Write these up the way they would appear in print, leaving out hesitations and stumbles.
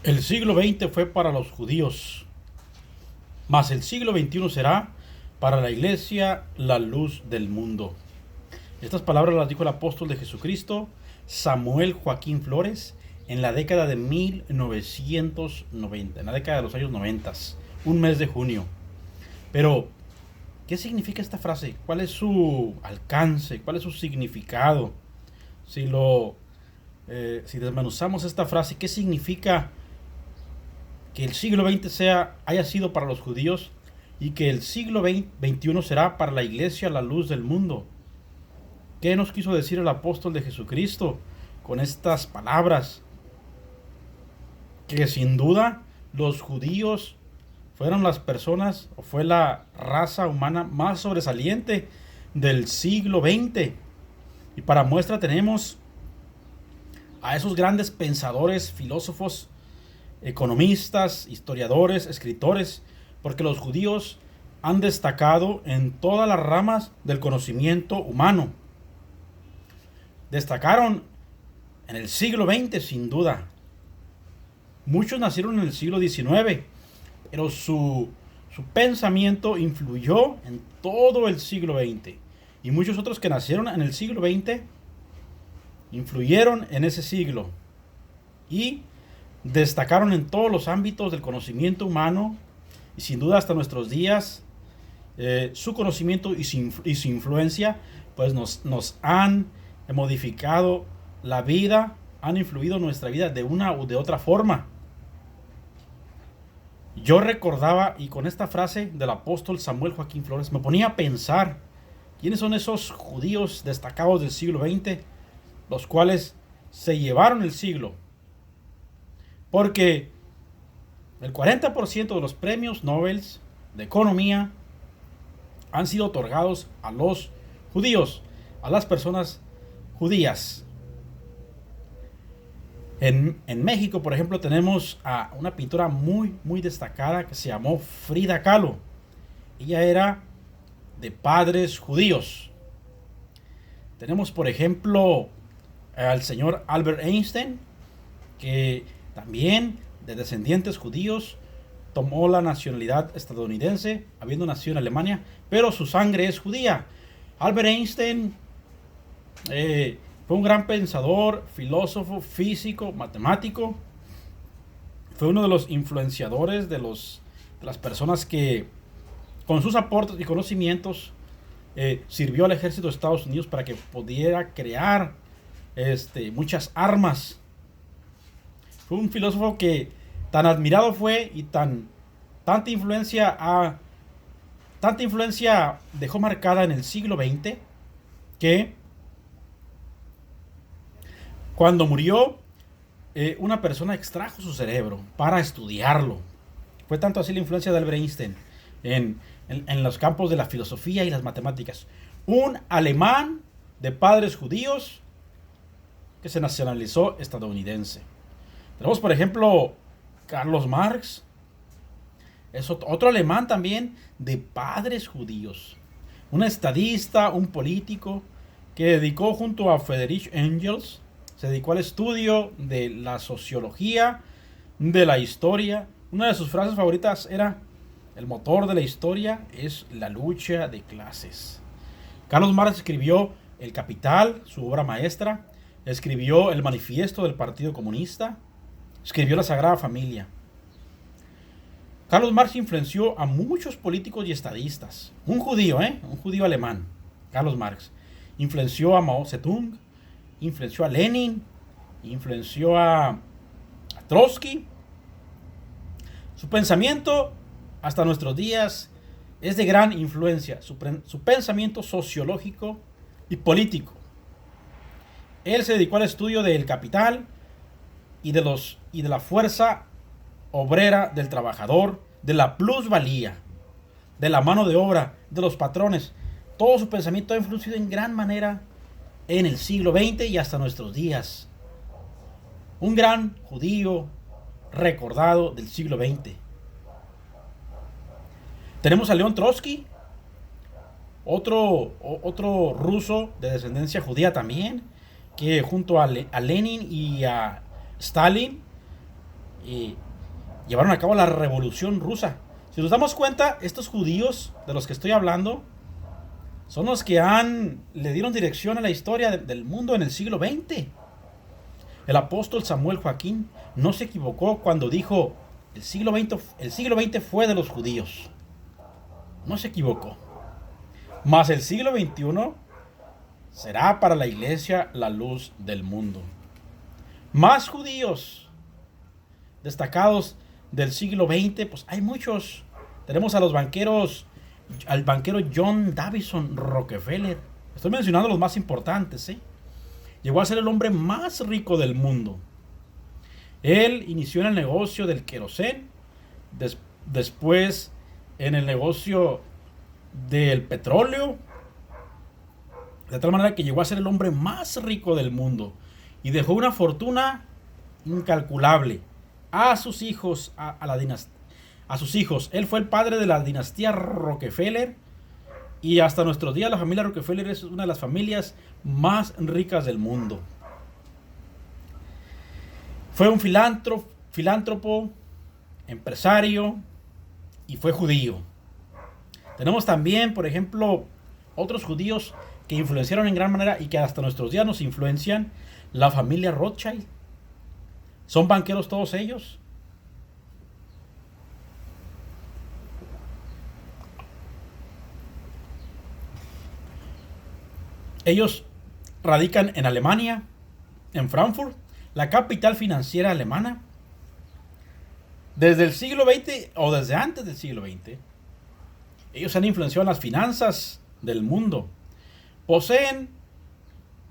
El siglo XX fue para los judíos, mas el siglo XXI será para la iglesia la luz del mundo. Estas palabras las dijo el apóstol de Jesucristo, Samuel Joaquín Flores, en la década de 1990, en la década de los años 90, un mes de junio. Pero, ¿qué significa esta frase? ¿Cuál es su alcance? ¿Cuál es su significado? Si si desmenuzamos esta frase, ¿qué significa que el siglo XX haya sido para los judíos y que el siglo XXI será para la iglesia la luz del mundo? ¿Qué nos quiso decir el apóstol de Jesucristo con estas palabras? Que sin duda los judíos fueron las personas o fue la raza humana más sobresaliente del siglo XX. Y para muestra tenemos a esos grandes pensadores, filósofos, economistas, historiadores, escritores, porque los judíos han destacado en todas las ramas del conocimiento humano. Destacaron en el siglo XX, sin duda. Muchos nacieron en el siglo XIX, pero su pensamiento influyó en todo el siglo XX. Y muchos otros que nacieron en el siglo XX influyeron en ese siglo y destacaron en todos los ámbitos del conocimiento humano, y sin duda hasta nuestros días su conocimiento y su influencia pues nos han modificado la vida, han influido en nuestra vida de una u de otra forma. Yo recordaba, y con esta frase del apóstol Samuel Joaquín Flores me ponía a pensar quiénes son esos judíos destacados del siglo XX, los cuales se llevaron el siglo. Porque el 40% de los premios Nobel de economía han sido otorgados a los judíos, a las personas judías. En México, por ejemplo, tenemos a una pintora muy destacada que se llamó Frida Kahlo. Ella era de padres judíos. Tenemos, por ejemplo, al señor Albert Einstein, que también de descendientes judíos tomó la nacionalidad estadounidense, habiendo nacido en Alemania, pero su sangre es judía. Albert Einstein fue un gran pensador, filósofo, físico, matemático. Fue uno de los influenciadores de las personas que, con sus aportes y conocimientos, sirvió al ejército de Estados Unidos para que pudiera crear muchas armas. Fue un filósofo que tan admirado fue y tanta influencia dejó marcada en el siglo XX que cuando murió, una persona extrajo su cerebro para estudiarlo. Fue tanto así la influencia de Albert Einstein en los campos de la filosofía y las matemáticas. Un alemán de padres judíos que se nacionalizó estadounidense. Tenemos, por ejemplo, Carlos Marx. Es otro alemán también de padres judíos. Un estadista, un político que dedicó junto a Friedrich Engels, se dedicó al estudio de la sociología, de la historia. Una de sus frases favoritas era: el motor de la historia es la lucha de clases. Carlos Marx escribió El Capital, su obra maestra. Escribió el Manifiesto del Partido Comunista. Escribió la Sagrada Familia. Carlos Marx influenció a muchos políticos y estadistas. Un judío alemán, Carlos Marx. Influenció a Mao Zedong, influenció a Lenin, influenció a Trotsky. Su pensamiento hasta nuestros días es de gran influencia, su pensamiento sociológico y político. Él se dedicó al estudio del capital y de la fuerza obrera del trabajador, de la plusvalía, de la mano de obra, de los patrones. Todo su pensamiento ha influido en gran manera en el siglo XX y hasta nuestros días. Un gran judío recordado del siglo XX. Tenemos a León Trotsky, otro ruso de descendencia judía también, que junto a Lenin y a Stalin y llevaron a cabo la Revolución Rusa. Si nos damos cuenta, estos judíos de los que estoy hablando son los que le dieron dirección a la historia del mundo en el siglo XX. El apóstol Samuel Joaquín no se equivocó cuando dijo: el siglo XX fue de los judíos. No se equivocó. Mas el siglo XXI será para la iglesia la luz del mundo. Más judíos destacados del siglo XX, pues hay muchos. Tenemos al banquero John Davison Rockefeller. Estoy mencionando los más importantes, ¿eh? Llegó a ser el hombre más rico del mundo. Él inició en el negocio del querosén, después en el negocio del petróleo, de tal manera que llegó a ser el hombre más rico del mundo y dejó una fortuna incalculable a sus hijos, a sus hijos. Él fue el padre de la dinastía Rockefeller y hasta nuestros días la familia Rockefeller es una de las familias más ricas del mundo. Fue un filántropo, empresario y fue judío. Tenemos también, por ejemplo, otros judíos que influenciaron en gran manera y que hasta nuestros días nos influencian. La familia Rothschild. Son banqueros todos ellos. Ellos radican en Alemania, en Frankfurt, la capital financiera alemana. Desde el siglo XX o desde antes del siglo XX, ellos han influenciado en las finanzas del mundo.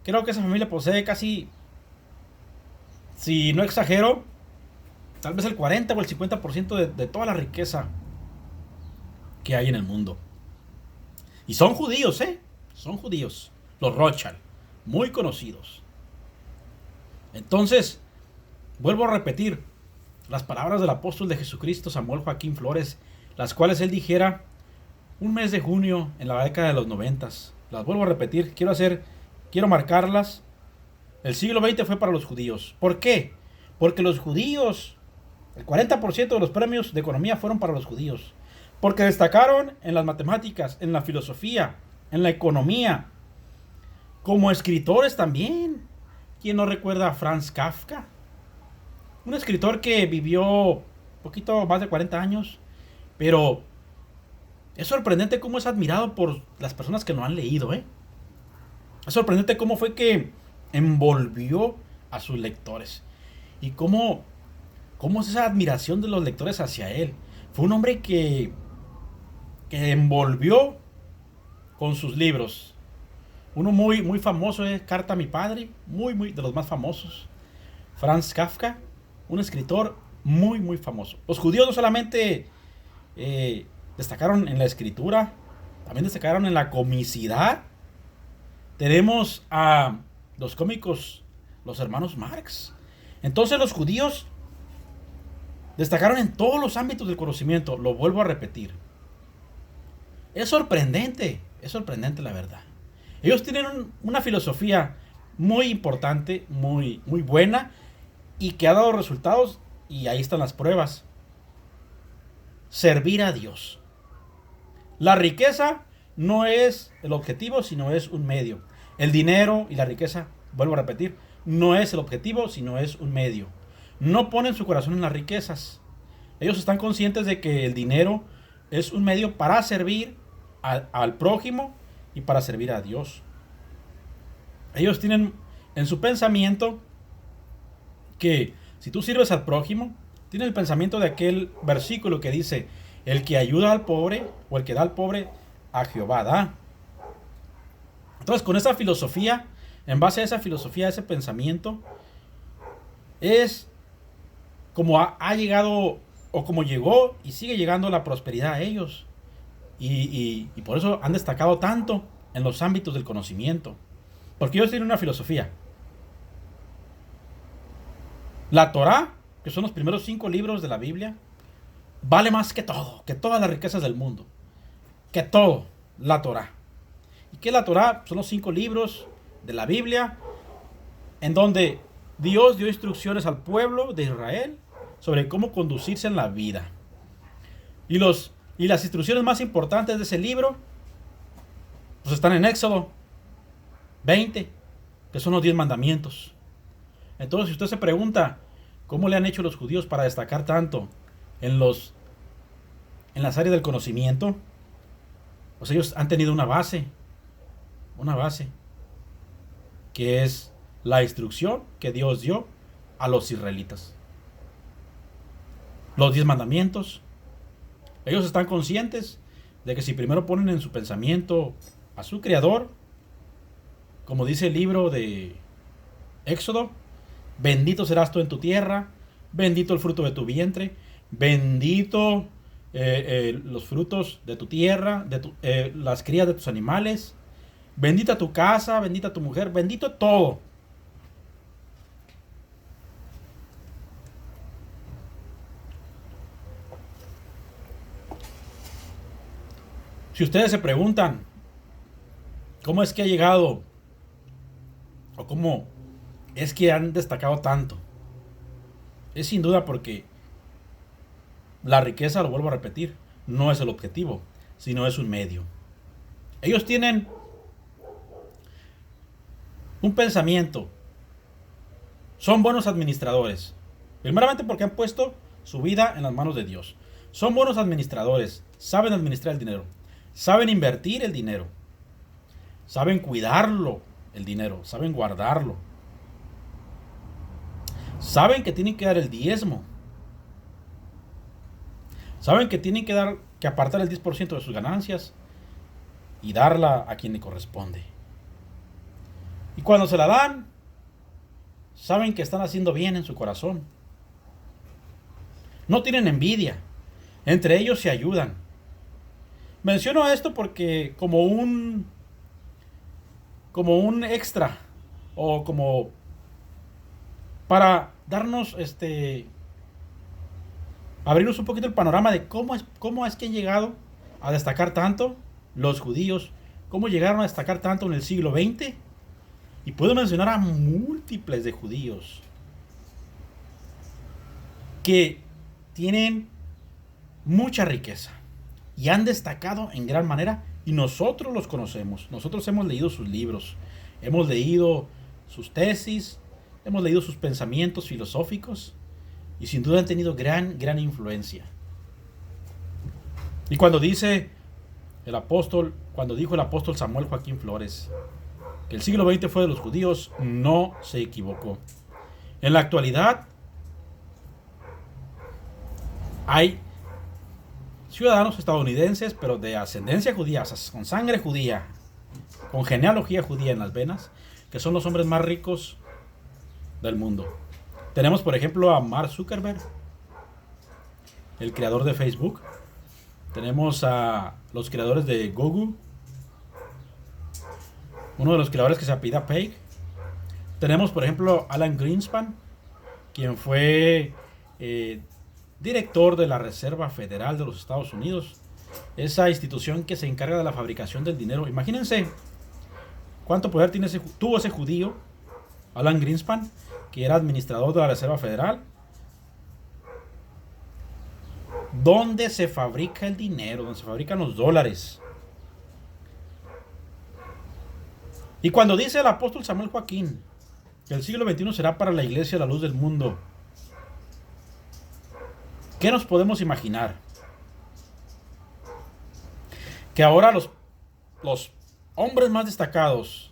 Creo que esa familia posee casi, si no exagero, tal vez el 40 o el 50% de toda la riqueza que hay en el mundo. Y son judíos, son judíos. Los Rothschild, muy conocidos. Entonces, vuelvo a repetir las palabras del apóstol de Jesucristo, Samuel Joaquín Flores, las cuales él dijera un mes de junio en la década de los 90. Las vuelvo a repetir, quiero marcarlas. El siglo XX fue para los judíos. ¿Por qué? Porque los judíos, el 40% de los premios de economía fueron para los judíos. Porque destacaron en las matemáticas, en la filosofía, en la economía, como escritores también. ¿Quién no recuerda a Franz Kafka? Un escritor que vivió poquito más de 40 años, pero es sorprendente cómo es admirado por las personas que lo han leído, Es sorprendente cómo fue que envolvió a sus lectores y cómo es esa admiración de los lectores hacia él. Fue un hombre que envolvió con sus libros. Uno muy, muy famoso es Carta a mi padre, muy de los más famosos. Franz Kafka, un escritor muy, muy famoso. Los judíos no solamente destacaron en la escritura, también destacaron en la comicidad. Tenemos a los cómicos, los hermanos Marx. Entonces los judíos destacaron en todos los ámbitos del conocimiento. Lo vuelvo a repetir. Es sorprendente la verdad. Ellos tienen una filosofía muy importante, muy, muy buena y que ha dado resultados, y ahí están las pruebas. Servir a Dios. La riqueza no es el objetivo, sino es un medio. El dinero y la riqueza, vuelvo a repetir, no es el objetivo, sino es un medio. No ponen su corazón en las riquezas. Ellos están conscientes de que el dinero es un medio para servir al prójimo y para servir a Dios. Ellos tienen en su pensamiento que si tú sirves al prójimo, tienen el pensamiento de aquel versículo que dice: el que ayuda al pobre o el que da al pobre, a Jehová da. Entonces, con esa filosofía, en base a esa filosofía, a ese pensamiento, es como ha llegado, o como llegó y sigue llegando la prosperidad a ellos. Y por eso han destacado tanto en los ámbitos del conocimiento. Porque ellos tienen una filosofía. La Torá, que son los primeros 5 libros de la Biblia, vale más que todo, que todas las riquezas del mundo. Que todo, la Torá. ¿Y qué es la Torá? Son los 5 libros de la Biblia en donde Dios dio instrucciones al pueblo de Israel sobre cómo conducirse en la vida. Y las instrucciones más importantes de ese libro pues están en Éxodo 20, que son los 10 mandamientos. Entonces, si usted se pregunta cómo le han hecho los judíos para destacar tanto en las áreas del conocimiento, pues ellos han tenido una base, que es la instrucción que Dios dio a los israelitas. Los 10 mandamientos. Ellos están conscientes de que si primero ponen en su pensamiento a su Creador, como dice el libro de Éxodo, bendito serás tú en tu tierra, bendito el fruto de tu vientre, bendito los frutos de tu tierra, las crías de tus animales, bendita tu casa, bendita tu mujer, bendito todo. Si ustedes se preguntan cómo es que ha llegado o cómo es que han destacado tanto, es sin duda porque la riqueza, lo vuelvo a repetir, no es el objetivo, sino es un medio. Ellos tienen un pensamiento, son buenos administradores, primeramente porque han puesto su vida en las manos de Dios. Son buenos administradores, saben administrar el dinero, saben invertir el dinero, saben cuidarlo, el dinero, saben guardarlo, saben que tienen que dar el diezmo, saben que tienen que apartar el 10% de sus ganancias y darla a quien le corresponde. Y cuando se la dan, saben que están haciendo bien en su corazón. No tienen envidia, entre ellos se ayudan. Menciono esto porque como un extra, o como para darnos abrirnos un poquito el panorama de cómo es que han llegado a destacar tanto los judíos, cómo llegaron a destacar tanto en el siglo XX. Y puedo mencionar a múltiples de judíos que tienen mucha riqueza y han destacado en gran manera, y nosotros los conocemos. Nosotros hemos leído sus libros, hemos leído sus tesis, hemos leído sus pensamientos filosóficos, y sin duda han tenido gran influencia. Y cuando dijo el apóstol Samuel Joaquín Flores que el siglo XX fue de los judíos, no se equivocó. En la actualidad hay ciudadanos estadounidenses, pero de ascendencia judía, o sea, con sangre judía, con genealogía judía en las venas, que son los hombres más ricos del mundo. Tenemos, por ejemplo, a Mark Zuckerberg, el creador de Facebook. Tenemos a los creadores de Google, uno de los creadores que se apellida Page. Tenemos, por ejemplo, Alan Greenspan, quien fue director de la Reserva Federal de los Estados Unidos, esa institución que se encarga de la fabricación del dinero. Imagínense cuánto poder tuvo ese judío, Alan Greenspan, que era administrador de la Reserva Federal, donde se fabrica el dinero, donde se fabrican los dólares. Y cuando dice el apóstol Samuel Joaquín que el siglo XXI será para la iglesia la luz del mundo, ¿qué nos podemos imaginar? Que ahora los hombres más destacados,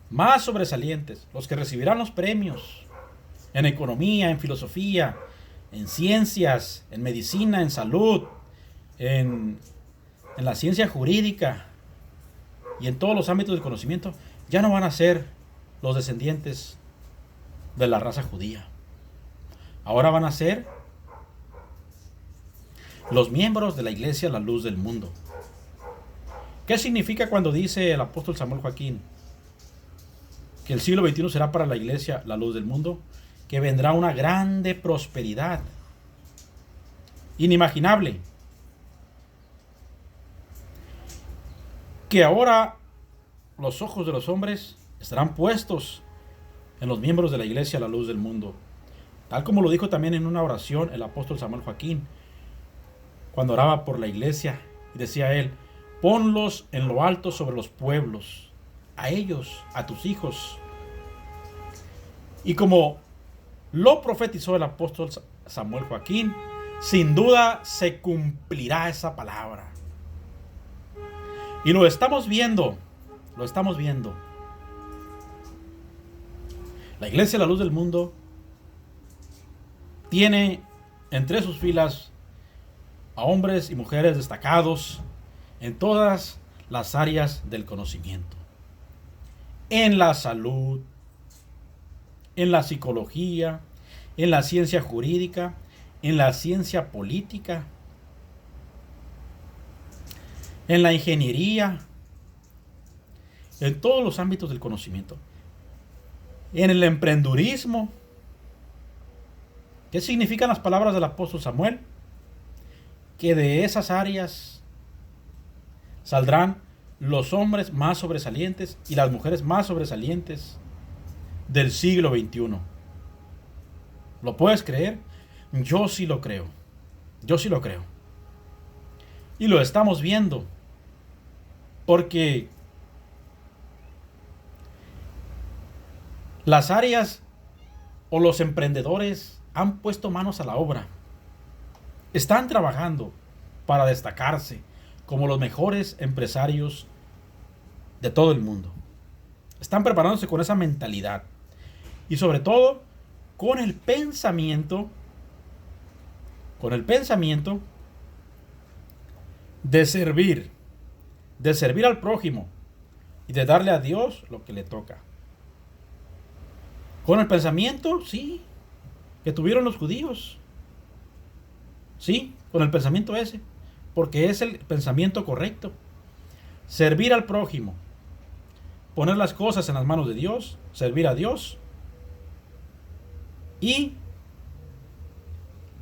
más sobresalientes, los que recibirán los premios en economía, en filosofía, en ciencias, en medicina, en salud, en la ciencia jurídica y en todos los ámbitos del conocimiento, ya no van a ser los descendientes de la raza judía. Ahora van a ser los miembros de la iglesia, la luz del mundo. ¿Qué significa cuando dice el apóstol Samuel Joaquín que el siglo XXI será para la iglesia la luz del mundo? Que vendrá una grande prosperidad inimaginable. Que ahora los ojos de los hombres estarán puestos en los miembros de la iglesia, la luz del mundo. Tal como lo dijo también en una oración el apóstol Samuel Joaquín, cuando oraba por la iglesia, y decía él: ponlos en lo alto sobre los pueblos, a ellos, a tus hijos. Y como lo profetizó el apóstol Samuel Joaquín, sin duda se cumplirá esa palabra. Y lo estamos viendo, lo estamos viendo. La Iglesia La Luz del Mundo tiene entre sus filas a hombres y mujeres destacados en todas las áreas del conocimiento. En la salud, en la psicología, en la ciencia jurídica, en la ciencia política, en la ingeniería, en todos los ámbitos del conocimiento. En el emprendurismo. ¿Qué significan las palabras del apóstol Samuel? Que de esas áreas saldrán los hombres más sobresalientes y las mujeres más sobresalientes del siglo XXI. ¿Lo puedes creer? Yo sí lo creo. Yo sí lo creo. Y lo estamos viendo. Porque las áreas o los emprendedores han puesto manos a la obra. Están trabajando para destacarse como los mejores empresarios de todo el mundo. Están preparándose con esa mentalidad. Y sobre todo, con el pensamiento de servir al prójimo y de darle a Dios lo que le toca. Con el pensamiento, sí, que tuvieron los judíos. Sí, con el pensamiento ese, porque es el pensamiento correcto. Servir al prójimo, poner las cosas en las manos de Dios, servir a Dios y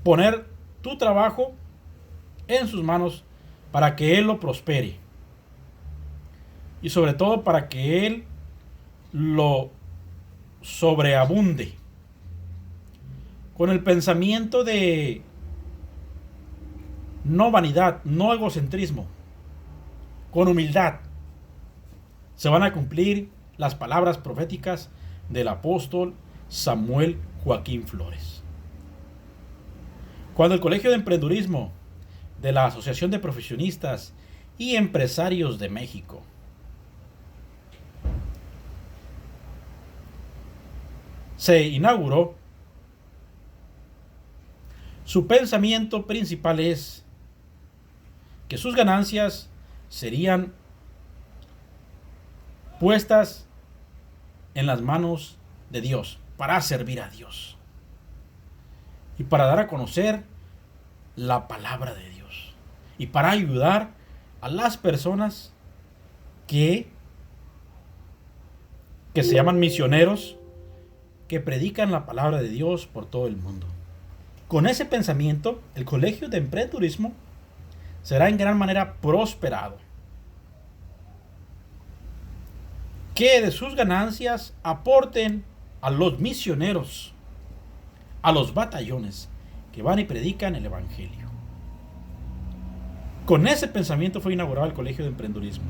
poner tu trabajo en sus manos para que Él lo prospere. Y sobre todo para que Él lo sobreabunde. Con el pensamiento de no vanidad, no egocentrismo, con humildad, se van a cumplir las palabras proféticas del apóstol Samuel Joaquín Flores. Cuando el Colegio de Emprendurismo de la Asociación de Profesionistas y Empresarios de México se inauguró, su pensamiento principal es que sus ganancias serían puestas en las manos de Dios para servir a Dios y para dar a conocer la palabra de Dios y para ayudar a las personas que se llaman misioneros, que predican la palabra de Dios por todo el mundo. Con ese pensamiento, el Colegio de Emprendurismo será en gran manera prosperado. Que de sus ganancias aporten a los misioneros, a los batallones que van y predican el Evangelio. Con ese pensamiento fue inaugurado el Colegio de Emprendurismo.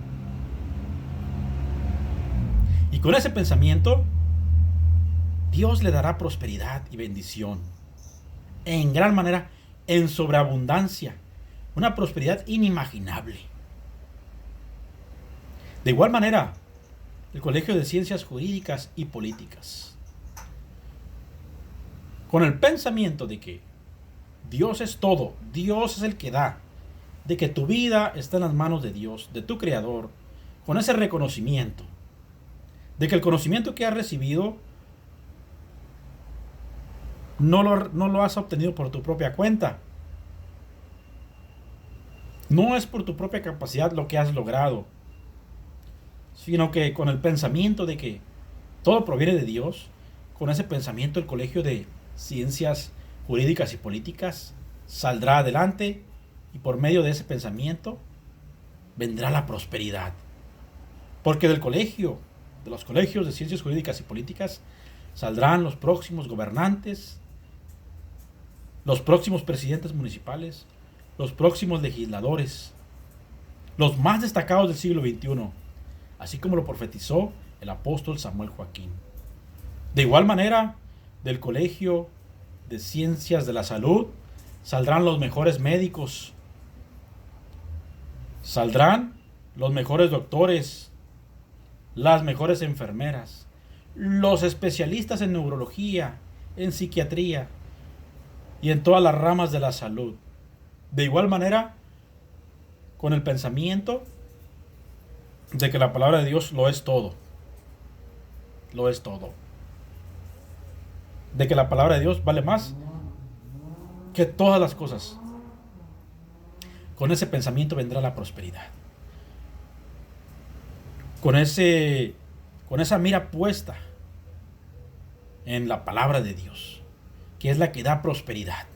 Y con ese pensamiento, Dios le dará prosperidad y bendición. En gran manera, en sobreabundancia. Una prosperidad inimaginable. De igual manera, el Colegio de Ciencias Jurídicas y Políticas, con el pensamiento de que Dios es todo, Dios es el que da, de que tu vida está en las manos de Dios, de tu Creador, con ese reconocimiento, de que el conocimiento que has recibido no lo has obtenido por tu propia cuenta. No es por tu propia capacidad lo que has logrado, sino que con el pensamiento de que todo proviene de Dios, con ese pensamiento el Colegio de Ciencias Jurídicas y Políticas saldrá adelante y por medio de ese pensamiento vendrá la prosperidad. Porque de los colegios de Ciencias Jurídicas y Políticas, saldrán los próximos gobernantes los próximos presidentes municipales, los próximos legisladores, los más destacados del siglo XXI, así como lo profetizó el apóstol Samuel Joaquín. De igual manera, del Colegio de Ciencias de la Salud saldrán los mejores médicos, saldrán los mejores doctores, las mejores enfermeras, los especialistas en neurología, en psiquiatría y en todas las ramas de la salud. De igual manera, con el pensamiento de que la palabra de Dios lo es todo. Lo es todo. De que la palabra de Dios vale más que todas las cosas. Con ese pensamiento vendrá la prosperidad. Con esa mira puesta en la palabra de Dios, que es la que da prosperidad,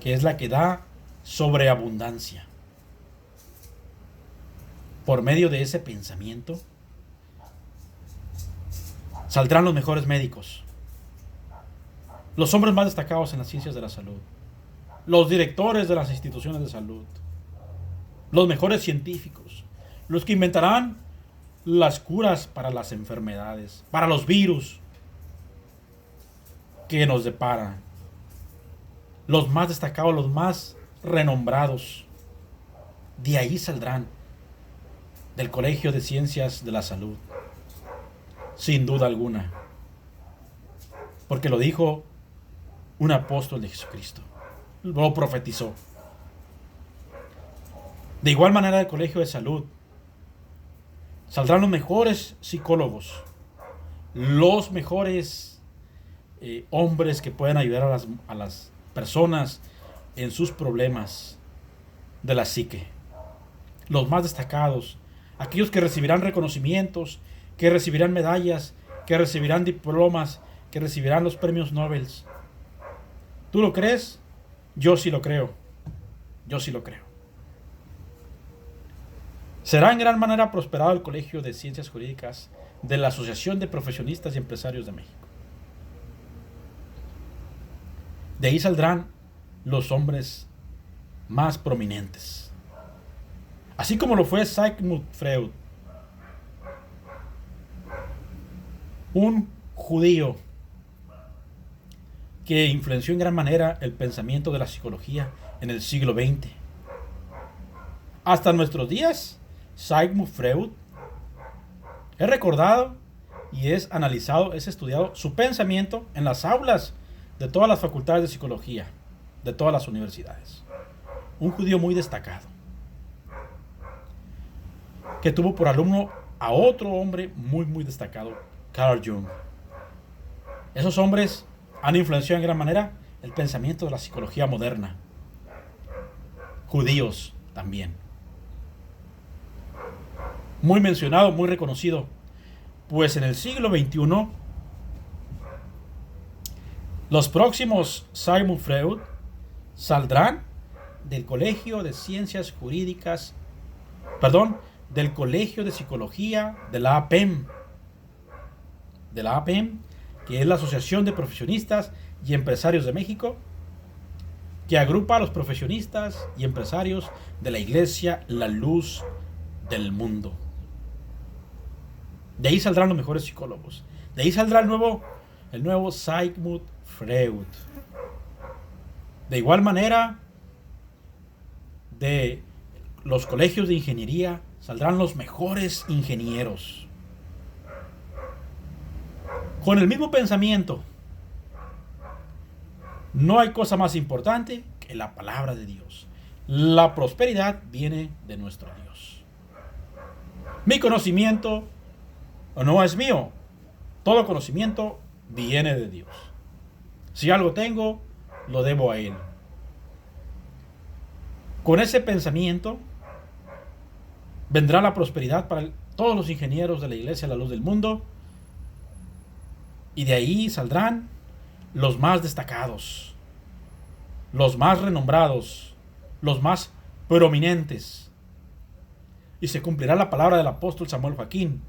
que es la que da sobreabundancia. Por medio de ese pensamiento saldrán los mejores médicos, los hombres más destacados en las ciencias de la salud, los directores de las instituciones de salud, los mejores científicos, los que inventarán las curas para las enfermedades, para los virus que nos deparan, los más destacados, los más renombrados. De ahí saldrán, del Colegio de Ciencias de la Salud, sin duda alguna, porque lo dijo un apóstol de Jesucristo, lo profetizó. De igual manera, del Colegio de Salud saldrán los mejores psicólogos, los mejores hombres que pueden ayudar a las personas en sus problemas de la psique, los más destacados, aquellos que recibirán reconocimientos, que recibirán medallas, que recibirán diplomas, que recibirán los premios Nobel. ¿Tú lo crees? Yo sí lo creo. Yo sí lo creo. Será en gran manera prosperado el Colegio de Ciencias Jurídicas de la Asociación de Profesionistas y Empresarios de México. De ahí saldrán los hombres más prominentes. Así como lo fue Sigmund Freud, un judío que influenció en gran manera el pensamiento de la psicología en el siglo XX. Hasta nuestros días, Sigmund Freud es recordado y es analizado, es estudiado su pensamiento en las aulas de todas las facultades de psicología, de todas las universidades. Un judío muy destacado, que tuvo por alumno a otro hombre muy destacado, Carl Jung. Esos hombres han influenciado en gran manera el pensamiento de la psicología moderna. Judíos también. Muy mencionado, muy reconocido. Pues en el siglo XXI, los próximos Sigmund Freud saldrán del Colegio de Ciencias Jurídicas, del Colegio de Psicología de la APEM. De la APEM, que es la Asociación de Profesionistas y Empresarios de México, que agrupa a los profesionistas y empresarios de la Iglesia, la luz del mundo. De ahí saldrán los mejores psicólogos. De ahí saldrá el nuevo Sigmund Freud. De igual manera, de los colegios de ingeniería saldrán los mejores ingenieros. Con el mismo pensamiento. No hay cosa más importante que la palabra de Dios. La prosperidad viene de nuestro Dios. Mi conocimiento no es mío. Todo conocimiento viene de Dios. Si algo tengo, lo debo a Él. Con ese pensamiento vendrá la prosperidad para todos los ingenieros de la Iglesia, la luz del mundo. Y de ahí saldrán los más destacados, los más renombrados, los más prominentes. Y se cumplirá la palabra del apóstol Samuel Joaquín,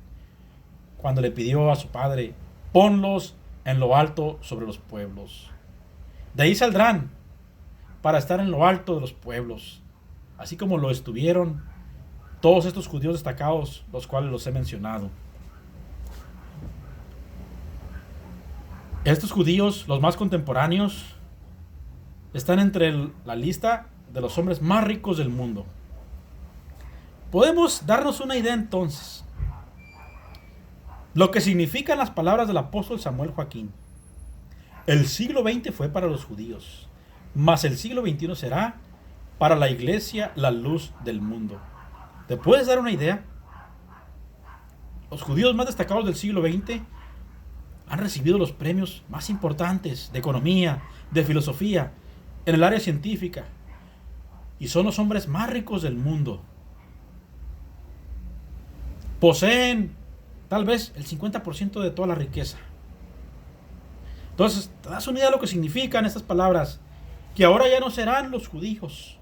cuando le pidió a su padre: ponlos en lo alto sobre los pueblos. De ahí saldrán para estar en lo alto de los pueblos, así como lo estuvieron todos estos judíos destacados, los cuales los he mencionado. Estos judíos, los más contemporáneos, están entre la lista de los hombres más ricos del mundo. Podemos darnos una idea entonces lo que significan las palabras del apóstol Samuel Joaquín. El siglo XX fue para los judíos, mas el siglo XXI será para la iglesia la luz del mundo. ¿Te puedes dar una idea? Los judíos más destacados del siglo XX han recibido los premios más importantes de economía, de filosofía, en el área científica, y son los hombres más ricos del mundo. Poseen tal vez el 50% de toda la riqueza. Entonces, te das una idea de lo que significan estas palabras, que ahora ya no serán los judíos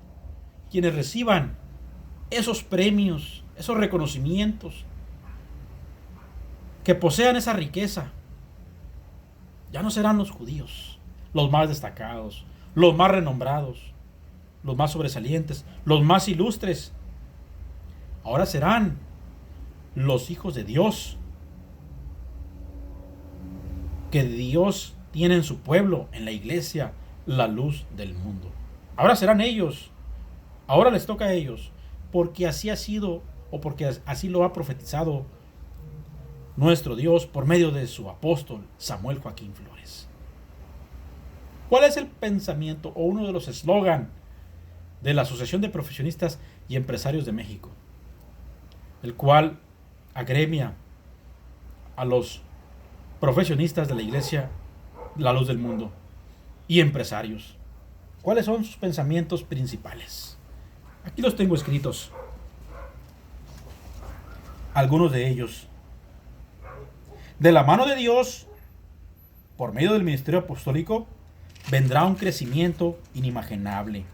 quienes reciban esos premios, esos reconocimientos, que posean esa riqueza. Ya no serán los judíos los más destacados, los más renombrados, los más sobresalientes, los más ilustres. Ahora serán los hijos de Dios, que Dios tiene en su pueblo, en la iglesia, la luz del mundo. Ahora serán ellos, ahora les toca a ellos, porque así ha sido, o porque así lo ha profetizado nuestro Dios por medio de su apóstol Samuel Joaquín Flores. ¿Cuál es el pensamiento o uno de los eslogan de la Asociación de Profesionistas y Empresarios de México, el cual agremia a los profesionistas de la iglesia, la luz del mundo, y empresarios? ¿Cuáles son sus pensamientos principales? Aquí los tengo escritos, algunos de ellos. De la mano de Dios, por medio del ministerio apostólico, vendrá un crecimiento inimaginable.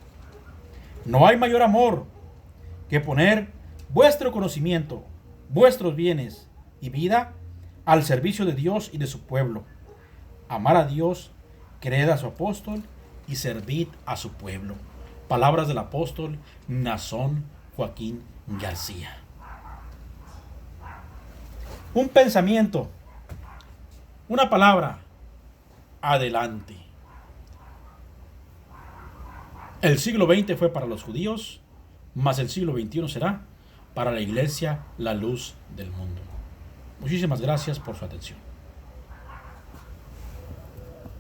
No hay mayor amor que poner vuestro conocimiento, vuestros bienes y vida al servicio de Dios y de su pueblo. Amar a Dios, creed a su apóstol y servid a su pueblo. Palabras del apóstol Nazón Joaquín García. Un pensamiento, una palabra: adelante. El siglo XX fue para los judíos, mas el siglo XXI será para la iglesia la luz del mundo. Muchísimas gracias por su atención.